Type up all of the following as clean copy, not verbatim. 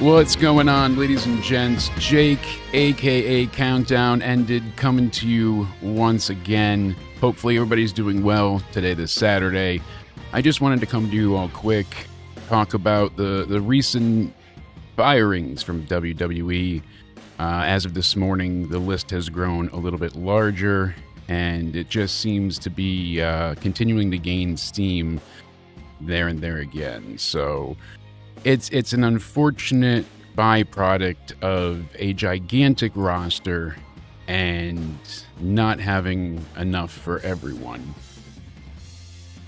What's going on, ladies and gents? Jake, aka Countdown, ended, coming to you once again. Hopefully everybody's doing well today, this Saturday. I just wanted to come to you all quick, talk about the recent firings from WWE. As of this morning, the list has grown a little bit larger, and it just seems to be continuing to gain steam there and there again. So it's an unfortunate byproduct of a gigantic roster and not having enough for everyone.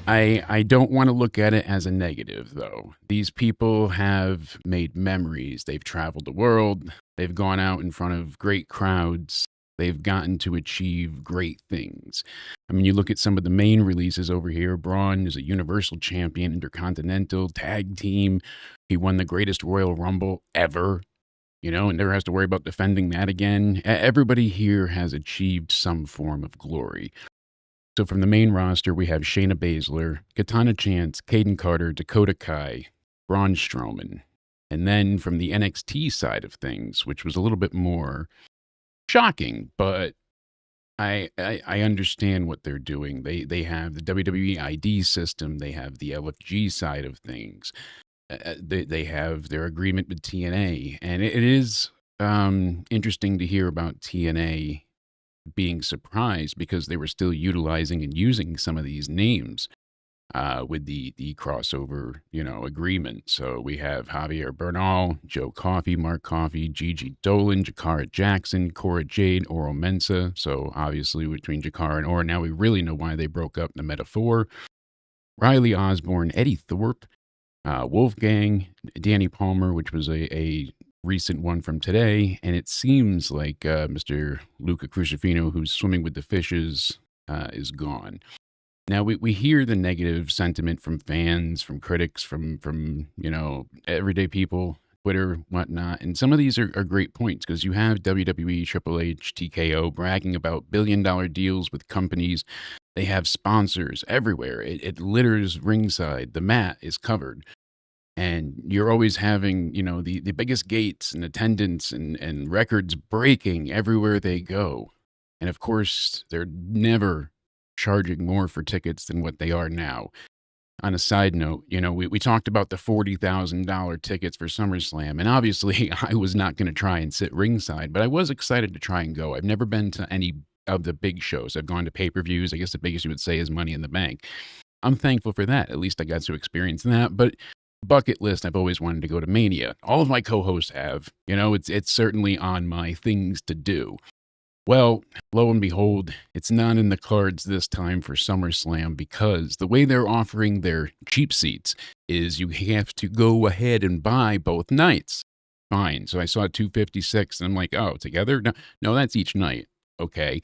I don't want to look at it as a negative, though. These people have made memories. They've traveled the world. They've gone out in front of great crowds. They've gotten to achieve great things. I mean, you look at some of the main releases over here. Braun is a Universal Champion, Intercontinental, Tag Team. He won the greatest Royal Rumble ever, and never has to worry about defending that again. Everybody here has achieved some form of glory. So from the main roster, we have Shayna Baszler, Katana Chance, Caden Carter, Dakota Kai, Braun Strowman. And then from the NXT side of things, which was a little bit more shocking, but I understand what they're doing. They have the WWE ID system. They have the LFG side of things. They have their agreement with TNA. And it is interesting to hear about TNA being surprised because they were still utilizing and using some of these names with the crossover, agreement. So we have Javier Bernal, Joe Coffey, Mark Coffey, Gigi Dolan, Jakara Jackson, Cora Jade, Oro Mensah. So obviously between Jakara and Oro, now we really know why they broke up, the Metaphor. Riley Osborne, Eddie Thorpe, Wolfgang, Danny Palmer, which was a recent one from today, and it seems like Mr. Luca Crucifino, who's swimming with the fishes, is gone. Now we hear the negative sentiment from fans, from critics, from everyday people, Twitter, whatnot, and some of these are great points because you have WWE, Triple H, TKO bragging about billion-dollar deals with companies. They have sponsors everywhere. It litters ringside. The mat is covered. And you're always having, the biggest gates and attendance and records breaking everywhere they go. And of course, they're never charging more for tickets than what they are now. On a side note, we talked about the $40,000 tickets for SummerSlam. And obviously, I was not going to try and sit ringside, but I was excited to try and go. I've never been to any of the big shows. I've gone to pay-per-views. I guess the biggest you would say is Money in the Bank. I'm thankful for that. At least I got to experience that. But bucket list, I've always wanted to go to Mania. All of my co-hosts have. It's certainly on my things to do. Well, lo and behold, it's not in the cards this time for SummerSlam because the way they're offering their cheap seats is you have to go ahead and buy both nights. Fine. So I saw $256 and I'm like, oh, together? No, that's each night. Okay.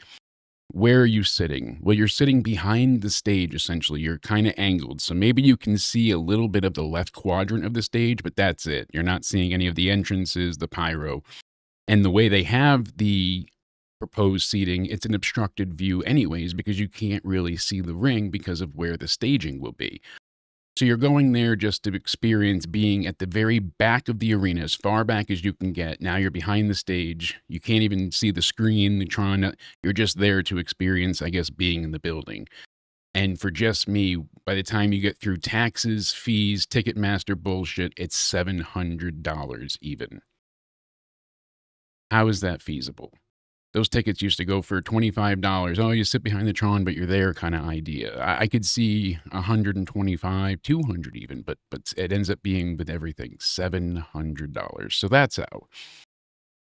Where are you sitting? Well, you're sitting behind the stage, essentially. You're kind of angled. So maybe you can see a little bit of the left quadrant of the stage, but that's it. You're not seeing any of the entrances, the pyro. And the way they have the proposed seating, it's an obstructed view anyways, because you can't really see the ring because of where the staging will be. So you're going there just to experience being at the very back of the arena, as far back as you can get. Now you're behind the stage. You can't even see the screen. You're just there to experience, I guess, being in the building. And for just me, by the time you get through taxes, fees, Ticketmaster bullshit, it's $700 even. How is that feasible? Those tickets used to go for $25. Oh, you sit behind the Tron, but you're there kind of idea. I could see $125, $200 even, but it ends up being with everything $700. So that's out.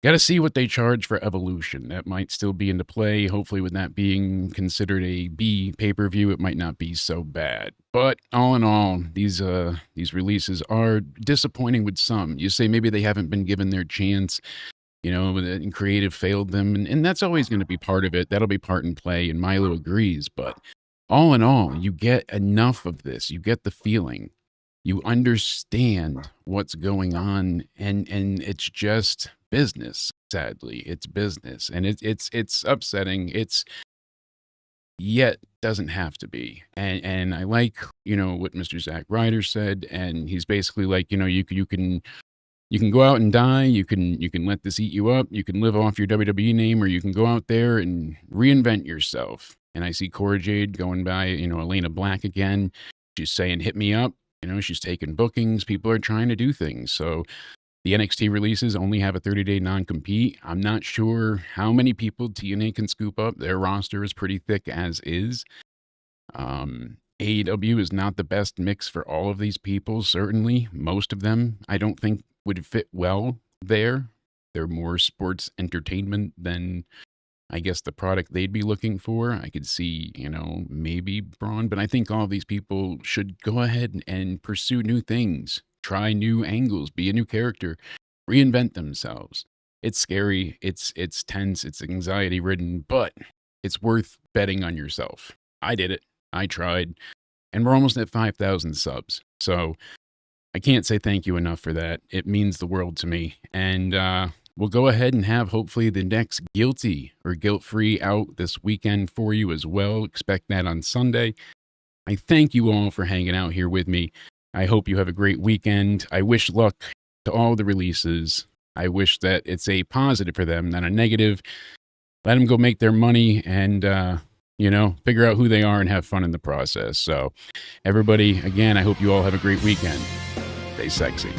Got to see what they charge for Evolution. That might still be into play. Hopefully, with that being considered a B pay-per-view, it might not be so bad. But all in all, these releases are disappointing with some. You say maybe they haven't been given their chance. And creative failed them. And that's always going to be part of it. That'll be part in play. And Milo agrees. But all in all, you get enough of this. You get the feeling. You understand what's going on. And it's just business, sadly. It's business. And it's upsetting. Yet doesn't have to be. And I like, what Mr. Zack Ryder said. And he's basically like, you can You can go out and die. You can let this eat you up. You can live off your WWE name, or you can go out there and reinvent yourself. And I see Cora Jade going by, Elena Black again. She's saying, hit me up. She's taking bookings. People are trying to do things. So the NXT releases only have a 30-day non-compete. I'm not sure how many people TNA can scoop up. Their roster is pretty thick as is. AEW is not the best mix for all of these people, certainly. Most of them, I don't think, would fit well there. They're more sports entertainment than, I guess, the product they'd be looking for. I could see, maybe Braun, but I think all of these people should go ahead and pursue new things, try new angles, be a new character, reinvent themselves. It's scary, it's tense, it's anxiety-ridden, but it's worth betting on yourself. I did it. I tried. And we're almost at 5,000 subs. So I can't say thank you enough for that. It means the world to me. And we'll go ahead and have hopefully the next Guilty or Guilt-Free out this weekend for you as well. Expect that on Sunday. I thank you all for hanging out here with me. I hope you have a great weekend. I wish luck to all the releases. I wish that it's a positive for them, not a negative. Let them go make their money and, figure out who they are and have fun in the process. So, everybody, again, I hope you all have a great weekend. Stay sexy.